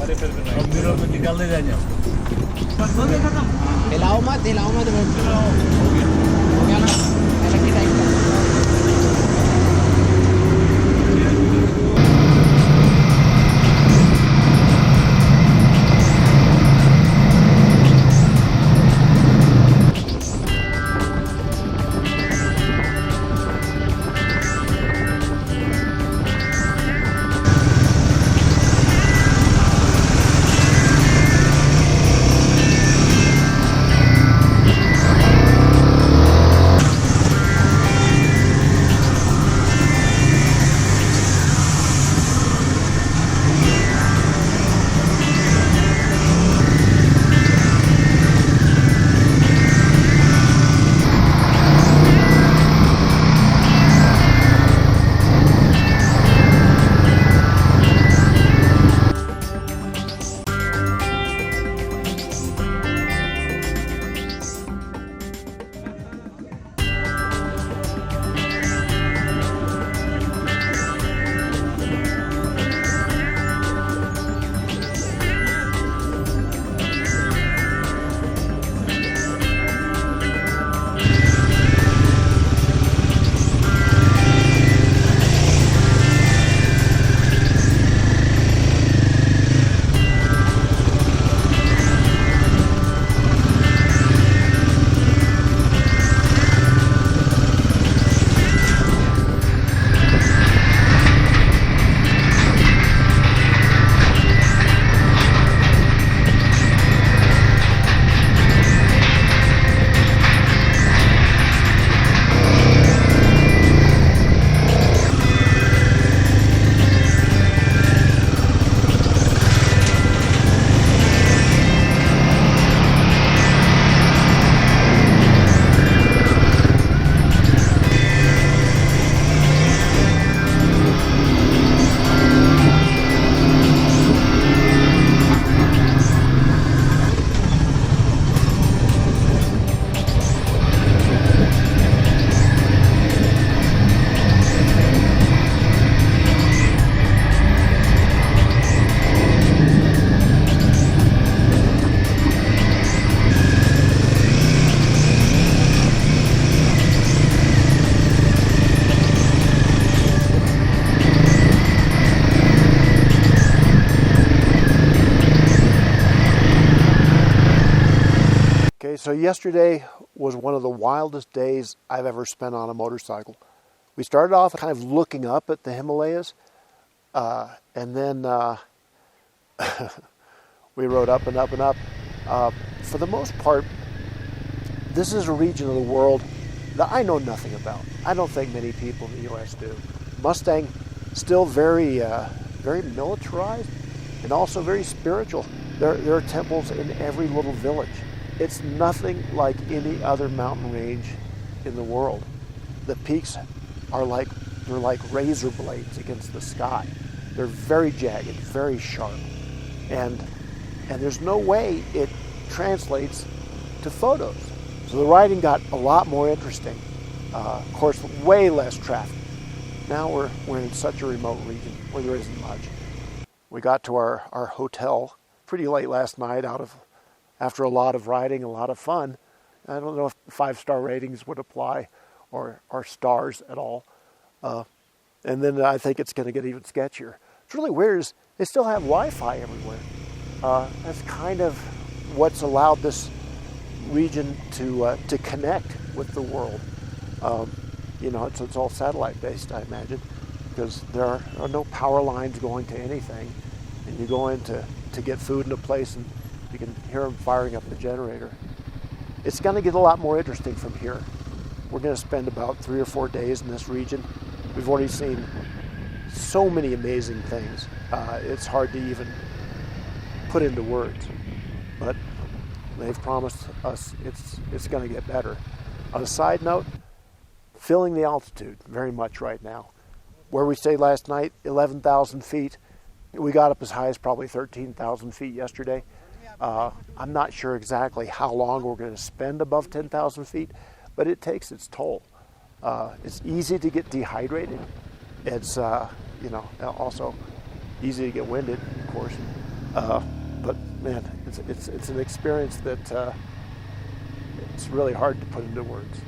अब मिरर में निकाल्दै जाने हो तेलाओमा तो हो गया ना अलग ही टाइप का So yesterday was one of the wildest days I've ever spent on a motorcycle. We started off kind of looking up at the Himalayas, and then we rode up and up and up. For the most part, this is a region of the world that I know nothing about. I don't think many people in the U.S. do. Mustang, still very militarized and also very spiritual. There are temples in every little village. It's nothing like any other mountain range in the world. The peaks are like razor blades against the sky. They're very jagged, very sharp, and there's no way it translates to photos. So the riding got a lot more interesting. Of course, way less traffic. Now we're in such a remote region where there isn't much. We got to our hotel pretty late last night after a lot of riding, a lot of fun. I don't know if 5-star ratings would apply or stars at all. And then I think it's going to get even sketchier. It's really weird is they still have Wi-Fi everywhere. That's kind of what's allowed this region to connect with the world. It's all satellite based, I imagine, because there are no power lines going to anything. And you go in to get food in a place and you can hear them firing up the generator. It's going to get a lot more interesting from here. We're going to spend about 3 or 4 days in this region. We've already seen so many amazing things. It's hard to even put into words, but they've promised us it's going to get better. On a side note, feeling the altitude very much right now. Where we stayed last night, 11,000 feet. We got up as high as probably 13,000 feet yesterday. I'm not sure exactly how long we're going to spend above 10,000 feet, but it takes its toll. It's easy to get dehydrated. It's also easy to get winded, of course. But man, it's an experience that it's really hard to put into words.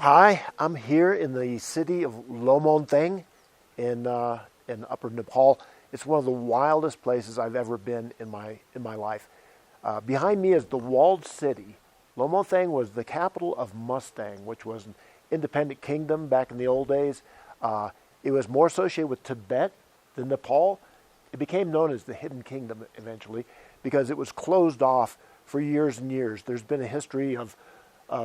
Hi, I'm here in the city of Lomontheng in Upper Nepal. It's one of the wildest places I've ever been in my life. Behind me is the walled city. Lomontheng was the capital of Mustang, which was an independent kingdom back in the old days. It was more associated with Tibet than Nepal. It became known as the Hidden Kingdom eventually because it was closed off for years and years. There's been a history of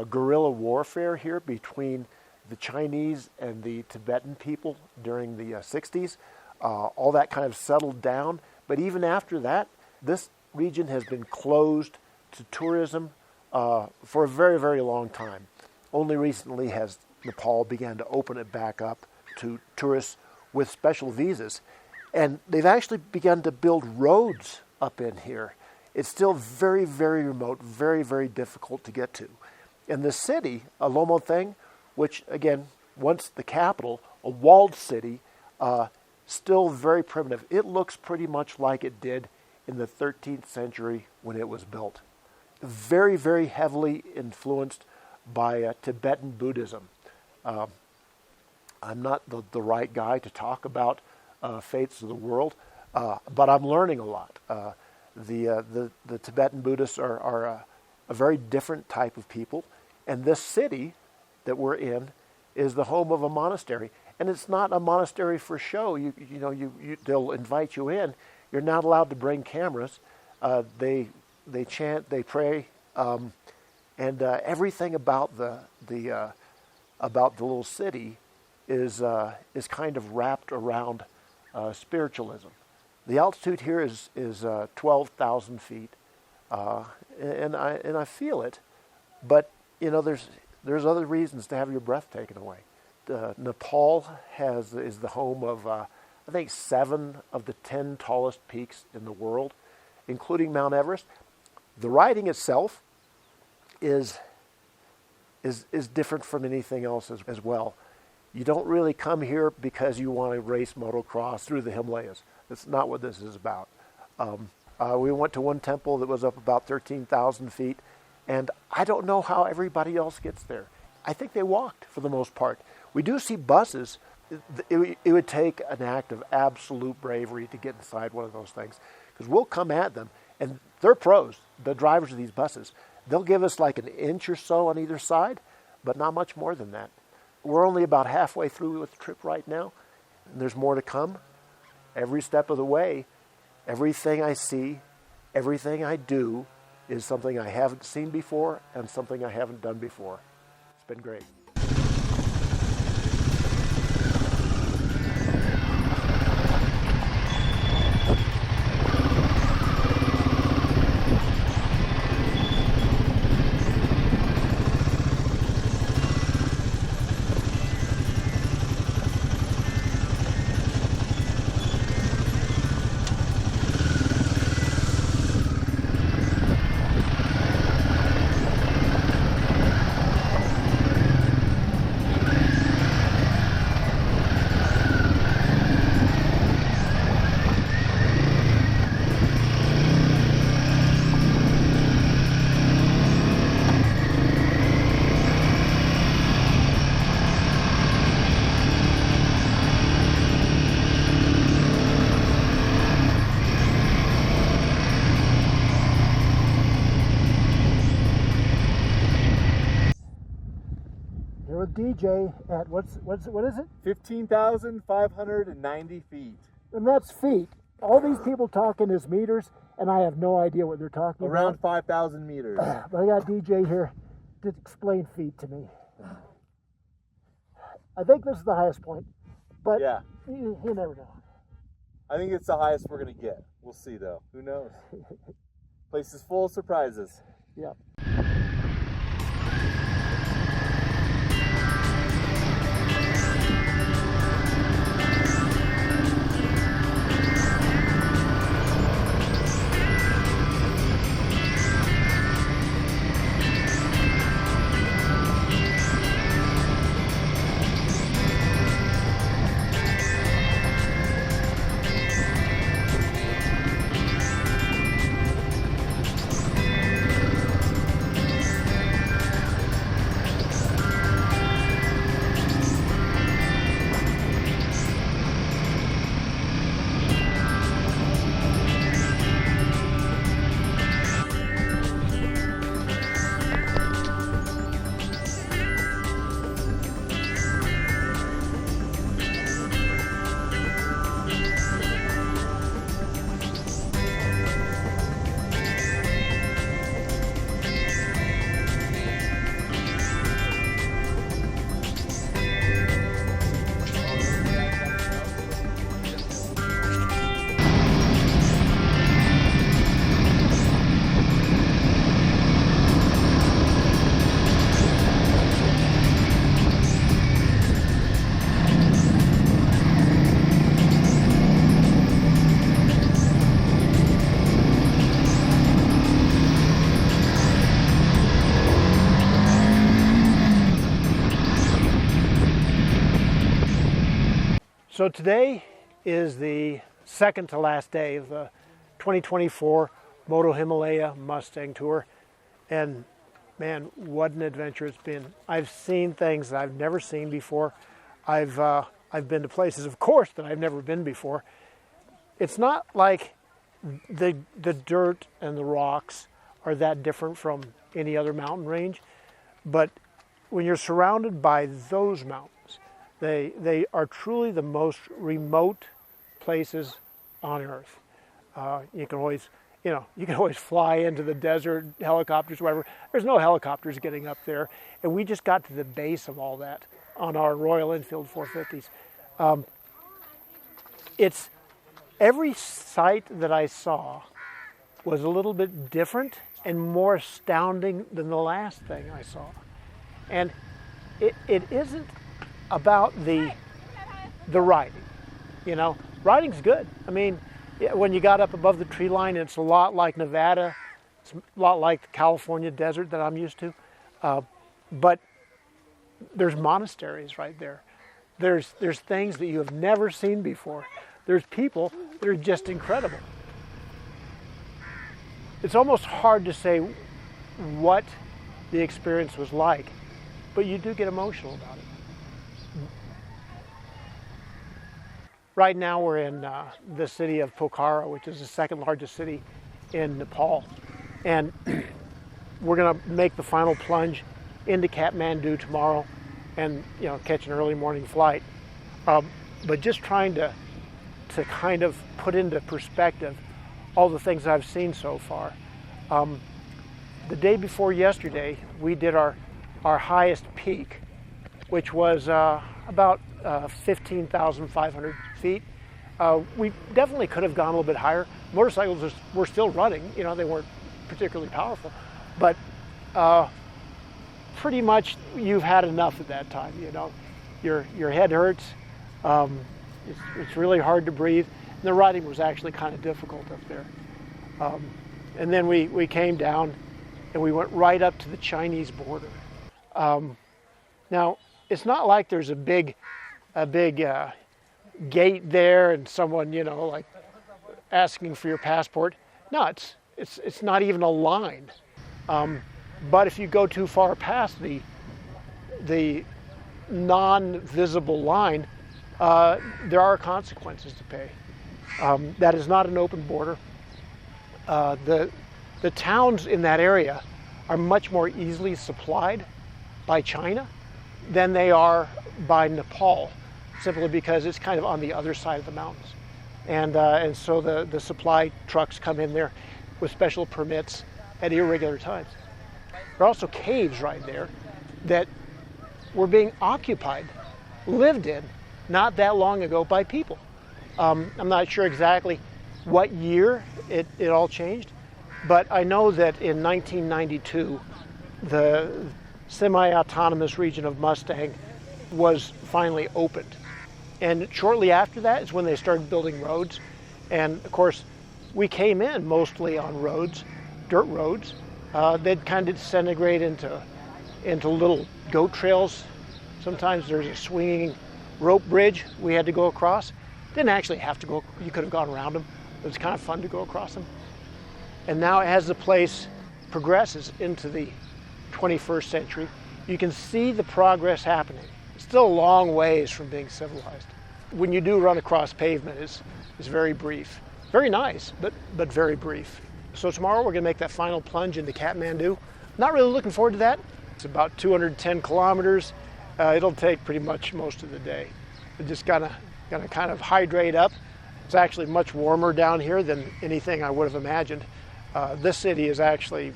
guerrilla warfare here between the Chinese and the Tibetan people during the 60s. All that kind of settled down. But even after that, this region has been closed to tourism for a very, very long time. Only recently has Nepal began to open it back up to tourists with special visas. And they've actually begun to build roads up in here. It's still very, very remote, very, very difficult to get to. And the city, Lomontheng, which again, once the capital, a walled city, still very primitive. It looks pretty much like it did in the 13th century when it was built. Very, very heavily influenced by Tibetan Buddhism. I'm not the right guy to talk about faiths of the world, but I'm learning a lot. The Tibetan Buddhists are a very different type of people. And this city that we're in is the home of a monastery. And it's not a monastery for show. They'll invite you in. You're not allowed to bring cameras. They chant, they pray, and everything about the little city is kind of wrapped around spiritualism. The altitude here is 12,000 feet, and I feel it, but there's other reasons to have your breath taken away. Nepal is the home of I think 7 of the 10 tallest peaks in the world, including Mount Everest. The riding itself is different from anything else as well. You don't really come here because you want to race motocross through the Himalayas. That's not what this is about. We went to one temple that was up about 13,000 feet, and I don't know how everybody else gets there. I think they walked for the most part. We do see buses. It would take an act of absolute bravery to get inside one of those things, because we'll come at them, and they're pros, the drivers of these buses. They'll give us like an inch or so on either side, but not much more than that. We're only about halfway through with the trip right now, and there's more to come. Every step of the way, everything I see, everything I do is something I haven't seen before and something I haven't done before. It's been great. DJ at what is it? 15,590 feet. And that's feet. All these people talking is meters, and I have no idea what they're talking Around about. 5,000 meters. But I got DJ here to explain feet to me. I think this is the highest point, but Yeah. you never know. I think it's the highest we're going to get. We'll see, though. Who knows? Place is full of surprises. Yeah. So today is the second to last day of the 2024 Moto Himalaya Mustang Tour. And man, what an adventure it's been. I've seen things that I've never seen before. I've been to places, of course, that I've never been before. It's not like the dirt and the rocks are that different from any other mountain range, but when you're surrounded by those mountains, they are truly the most remote places on earth. You can always fly into the desert, helicopters, whatever. There's no helicopters getting up there, and we just got to the base of all that on our Royal Enfield 450s. It's every site that I saw was a little bit different and more astounding than the last thing I saw. And it isn't about the riding. You know, riding's good. I mean, when you got up above the tree line, it's a lot like Nevada. It's a lot like the California desert that I'm used to. But there's monasteries right there. There's things that you have never seen before. There's people that are just incredible. It's almost hard to say what the experience was like, but you do get emotional about it. Right now we're in the city of Pokhara, which is the second largest city in Nepal. And we're gonna make the final plunge into Kathmandu tomorrow and catch an early morning flight. But just trying to kind of put into perspective all the things I've seen so far. The day before yesterday, we did our highest peak, which was about 15,500 feet. We definitely could have gone a little bit higher. Motorcycles were still running, they weren't particularly powerful, but pretty much you've had enough at that time. Your head hurts, it's really hard to breathe, and the riding was actually kind of difficult up there. And then we came down and we went right up to the Chinese border. Now, it's not like there's a big gate there and someone, like asking for your passport. No, it's not even a line. But if you go too far past the non-visible line, there are consequences to pay. That is not an open border. The towns in that area are much more easily supplied by China. than they are by Nepal, simply because it's kind of on the other side of the mountains. And so the supply trucks come in there with special permits at irregular times. There are also caves right there that were being occupied, lived in, not that long ago by people. I'm not sure exactly what year it all changed, but I know that in 1992, the semi-autonomous region of Mustang was finally opened. And shortly after that is when they started building roads. And of course, we came in mostly on roads, dirt roads. They'd kind of disintegrate into little goat trails. Sometimes there's a swinging rope bridge we had to go across. Didn't actually have to go, you could have gone around them. It was kind of fun to go across them. And now as the place progresses into the 21st century, you can see the progress happening. It's still a long ways from being civilized. When you do run across pavement, it's very brief. Very nice, but very brief. So tomorrow we're gonna make that final plunge into Kathmandu. Not really looking forward to that. It's about 210 kilometers. It'll take pretty much most of the day. We're just gonna kind of hydrate up. It's actually much warmer down here than anything I would have imagined. This city is actually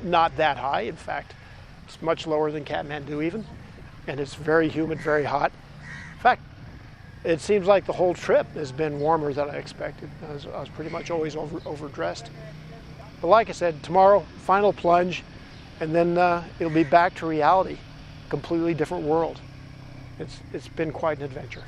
not that high. In fact, it's much lower than Kathmandu even. And it's very humid, very hot. In fact, it seems like the whole trip has been warmer than I expected. I was pretty much always overdressed. But like I said, tomorrow, final plunge, and then it'll be back to reality. Completely different world. It's been quite an adventure.